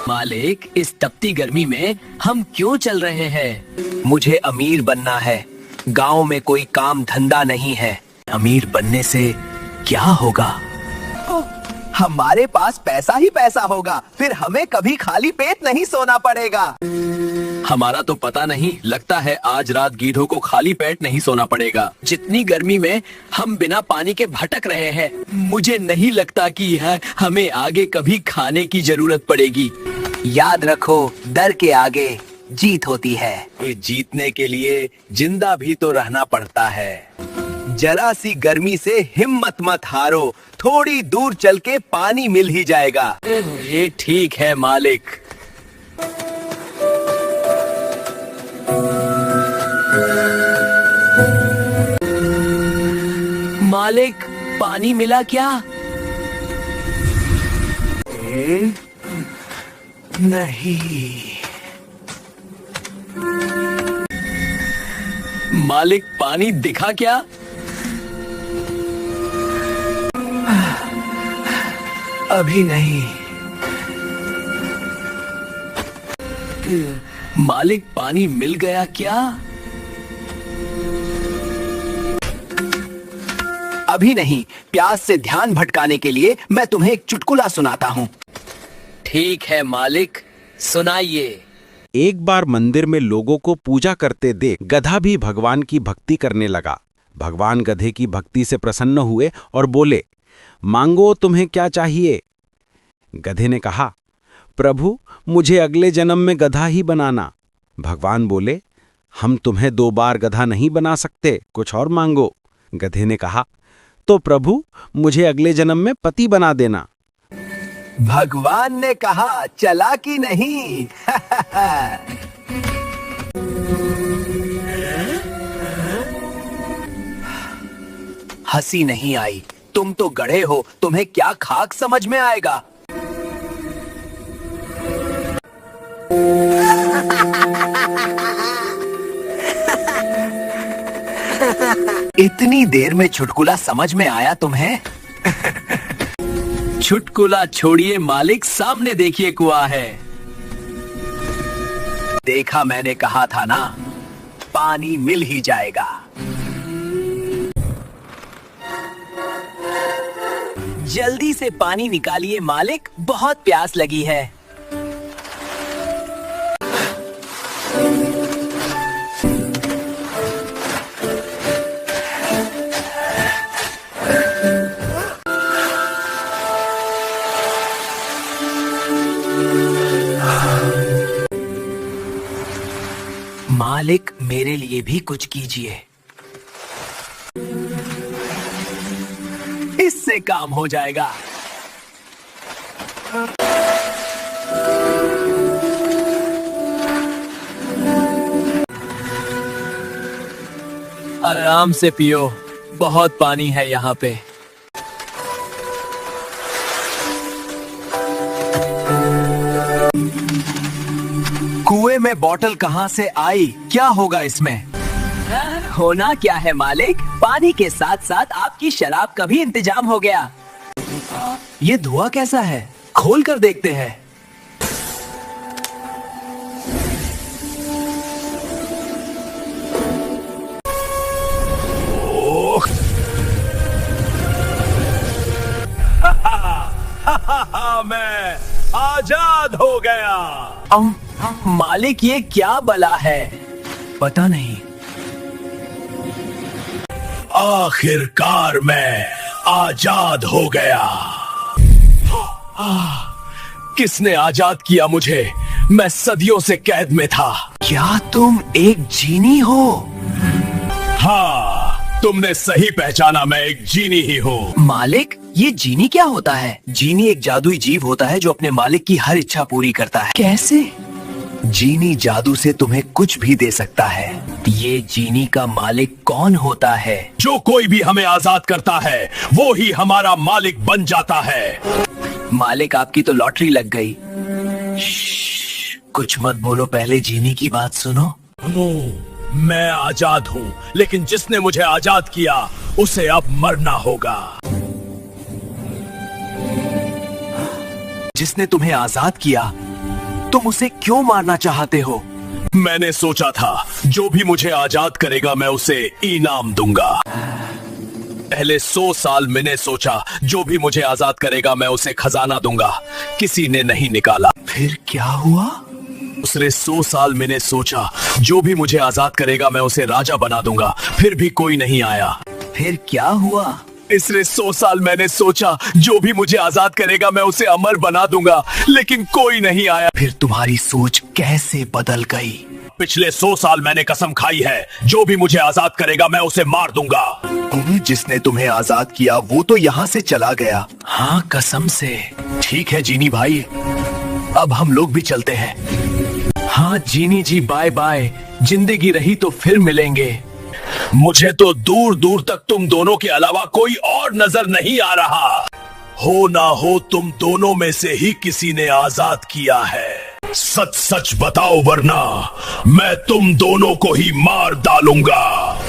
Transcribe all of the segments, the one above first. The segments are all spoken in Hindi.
मालिक, इस तपती गर्मी में हम क्यों चल रहे हैं? मुझे अमीर बनना है। गांव में कोई काम धंधा नहीं है। अमीर बनने से क्या होगा? हमारे पास पैसा ही पैसा होगा, फिर हमें कभी खाली पेट नहीं सोना पड़ेगा। हमारा तो पता नहीं, लगता है आज रात गीधों को खाली पेट नहीं सोना पड़ेगा। जितनी गर्मी में हम बिना पानी के भटक रहे हैं, मुझे नहीं लगता कि हमें आगे कभी खाने की जरूरत पड़ेगी। याद रखो, डर के आगे जीत होती है। जीतने के लिए जिंदा भी तो रहना पड़ता है। जरा सी गर्मी से हिम्मत मत हारो, थोड़ी दूर चल के पानी मिल ही जाएगा। ये ठीक है मालिक। मालिक, पानी मिला क्या? नहीं। मालिक, पानी दिखा क्या? अभी नहीं। मालिक, पानी मिल गया क्या? अभी नहीं। प्यास से ध्यान भटकाने के लिए मैं तुम्हें एक चुटकुला सुनाता हूँ। ठीक है मालिक, सुनाइए। एक बार मंदिर में लोगों को पूजा करते देख गधा भी भगवान की भक्ति करने लगा। भगवान गधे की भक्ति से प्रसन्न हुए और बोले, मांगो, तुम्हें क्या चाहिए? गधे ने कहा, प्रभु, मुझे अगले जन्म में गधा ही बनाना। भगवान बोले, हम तुम्हें 2 बार गधा नहीं बना सकते, कुछ और मांगो। गधे ने कहा, तो प्रभु, मुझे अगले जन्म में पति बना देना। भगवान ने कहा, चालाकी नहीं। हंसी नहीं आई। तुम तो गधे हो, तुम्हें क्या खाक समझ में आएगा? इतनी देर में चुटकुला समझ में आया तुम्हें? चुटकुला छोड़िए मालिक, सामने देखिए कुआं है। देखा, मैंने कहा था ना, पानी मिल ही जाएगा। जल्दी से पानी निकालिए मालिक, बहुत प्यास लगी है। मालिक, मेरे लिए भी कुछ कीजिए। इससे काम हो जाएगा। आराम से पियो, बहुत पानी है यहाँ पे। कुएं में बोतल कहाँ से आई? क्या होगा इसमें? होना क्या है मालिक, पानी के साथ साथ आपकी शराब का भी इंतजाम हो गया। ये धुआं कैसा है? खोल कर देखते हैं। मैं आजाद हो गया। मालिक, ये क्या बला है? पता नहीं। आखिरकार मैं आजाद हो गया। किसने आजाद किया मुझे? मैं सदियों से कैद में था। क्या तुम एक जीनी हो? हाँ, तुमने सही पहचाना, मैं एक जीनी ही हूँ। मालिक, ये जीनी क्या होता है? जीनी एक जादुई जीव होता है जो अपने मालिक की हर इच्छा पूरी करता है। कैसे? जीनी जादू से तुम्हें कुछ भी दे सकता है। ये जीनी का मालिक कौन होता है? जो कोई भी हमें आजाद करता है, वो ही हमारा मालिक बन जाता है। मालिक, आपकी तो लॉटरी लग गई। कुछ मत बोलो, पहले जीनी की बात सुनो। मैं आजाद हूँ, लेकिन जिसने मुझे आजाद किया उसे अब मरना होगा। जिसने तुम्हें आजाद किया तुम उसे क्यों मारना चाहते हो? मैंने सोचा था जो भी मुझे आजाद करेगा मैं उसे इनाम दूंगा। पहले 100 साल मैंने सोचा जो भी मुझे आजाद करेगा मैं उसे खजाना दूंगा। किसी ने नहीं निकाला। फिर क्या हुआ? दूसरे 100 साल मैंने सोचा जो भी मुझे आजाद करेगा मैं उसे राजा बना दूंगा। फिर भी कोई नहीं आया। फिर क्या हुआ? तीसरे 100 साल मैंने सोचा जो भी मुझे आजाद करेगा मैं उसे अमर बना दूंगा, लेकिन कोई नहीं आया। फिर तुम्हारी सोच कैसे बदल गई? पिछले 100 साल मैंने कसम खाई है जो भी मुझे आजाद करेगा मैं उसे मार दूंगा। जिसने तुम्हें आजाद किया वो तो यहाँ से चला गया। हाँ, कसम से। ठीक है जीनी भाई, अब हम लोग भी चलते हैं। हाँ जीनी जी, बाय बाय। जिंदगी रही तो फिर मिलेंगे। मुझे तो दूर दूर तक तुम दोनों के अलावा कोई और नजर नहीं आ रहा। हो ना हो तुम दोनों में से ही किसी ने आजाद किया है। सच सच बताओ वरना मैं तुम दोनों को ही मार डालूंगा।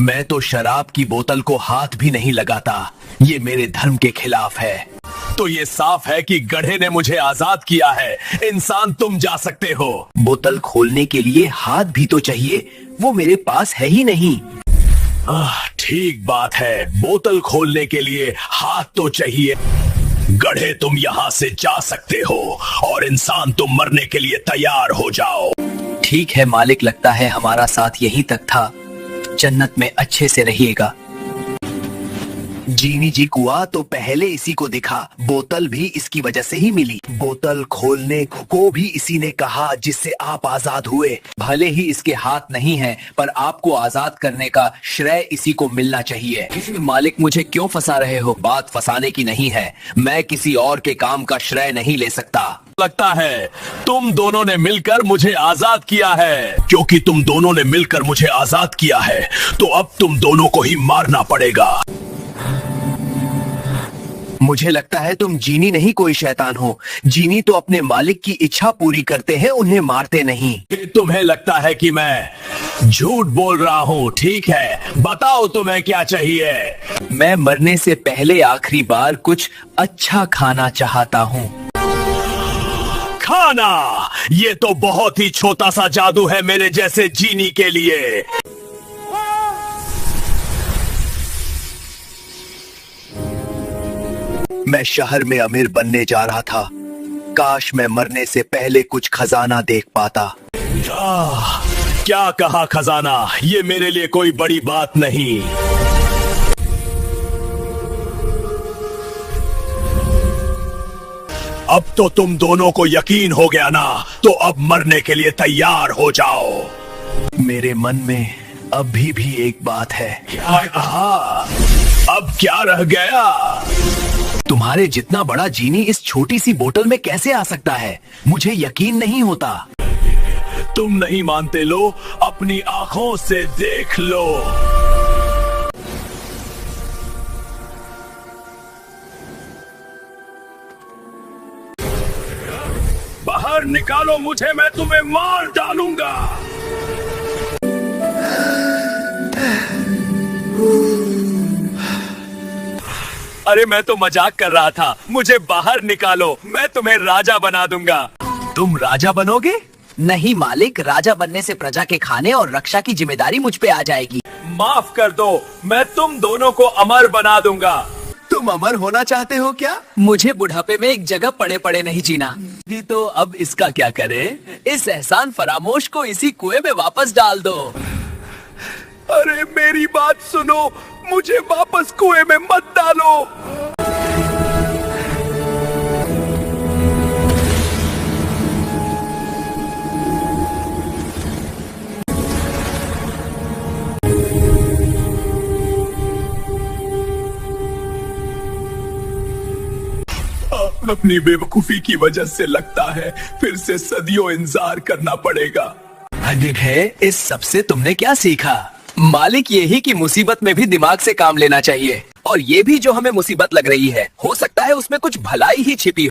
मैं तो शराब की बोतल को हाथ भी नहीं लगाता। ये मेरे धर्म के खिलाफ है। तो ये साफ है कि गधे ने मुझे आजाद किया है। इंसान तुम जा सकते हो। बोतल खोलने के लिए हाथ भी तो चाहिए, वो मेरे पास है ही नहीं। ठीक बात है, बोतल खोलने के लिए हाथ तो चाहिए। गधे तुम यहाँ से जा सकते हो और इंसान तुम मरने के लिए तैयार हो जाओ। ठीक है मालिक, लगता है हमारा साथ यहीं तक था। जन्नत में अच्छे से रहिएगा। जीनी जी, कुआं तो पहले इसी को दिखा। बोतल भी इसकी वजह से ही मिली। बोतल खोलने को भी इसी ने कहा जिससे आप आजाद हुए। भले ही इसके हाथ नहीं है, पर आपको आजाद करने का श्रेय इसी को मिलना चाहिए। मालिक, मुझे क्यों फंसा रहे हो? बात फंसाने की नहीं है। मैं किसी और के काम का श्रेय नहीं ले सकता। लगता है तुम दोनों ने मिलकर मुझे आजाद किया है। क्योंकि तुम दोनों ने मिलकर मुझे आजाद किया है तो अब तुम दोनों को ही मारना पड़ेगा। मुझे लगता है तुम जीनी नहीं कोई शैतान हो। जीनी तो अपने मालिक की इच्छा पूरी करते हैं, उन्हें मारते नहीं। तुम्हें लगता है कि मैं झूठ बोल रहा हूँ। ठीक है, बताओ तुम्हें क्या चाहिए। मैं मरने से पहले आखिरी बार कुछ अच्छा खाना चाहता हूँ। खाना? ये तो बहुत ही छोटा सा जादू है मेरे जैसे जीनी के लिए। मैं शहर में अमीर बनने जा रहा था। काश मैं मरने से पहले कुछ खजाना देख पाता। क्या कहा खजाना? ये मेरे लिए कोई बड़ी बात नहीं। अब तो तुम दोनों को यकीन हो गया ना, तो अब मरने के लिए तैयार हो जाओ। मेरे मन में अभी भी एक बात है। अब क्या रह गया? तुम्हारे जितना बड़ा जीनी इस छोटी सी बोतल में कैसे आ सकता है? मुझे यकीन नहीं होता। तुम नहीं मानते? लो, अपनी आंखों से देख लो। बाहर निकालो मुझे, मैं तुम्हें मार डालूंगा। अरे मैं तो मजाक कर रहा था। मुझे बाहर निकालो, मैं तुम्हें राजा बना दूंगा। तुम राजा बनोगे? नहीं मालिक, राजा बनने से प्रजा के खाने और रक्षा की जिम्मेदारी मुझ पे आ जाएगी। माफ कर दो, मैं तुम दोनों को अमर बना दूंगा। तुम अमर होना चाहते हो क्या? मुझे बुढ़ापे में एक जगह पड़े पड़े नहीं जीना। तो अब इसका क्या करें? इस एहसान फरामोश को इसी कुएं में वापस डाल दो। अरे मेरी बात सुनो, मुझे वापस कुएं में मत डालो। अपनी बेवकूफी की वजह से लगता है फिर से सदियों इंतजार करना पड़ेगा। है, इस सब से तुमने क्या सीखा? मालिक, यही कि मुसीबत में भी दिमाग से काम लेना चाहिए। और ये भी जो हमें मुसीबत लग रही है, हो सकता है उसमें कुछ भलाई ही छिपी हो।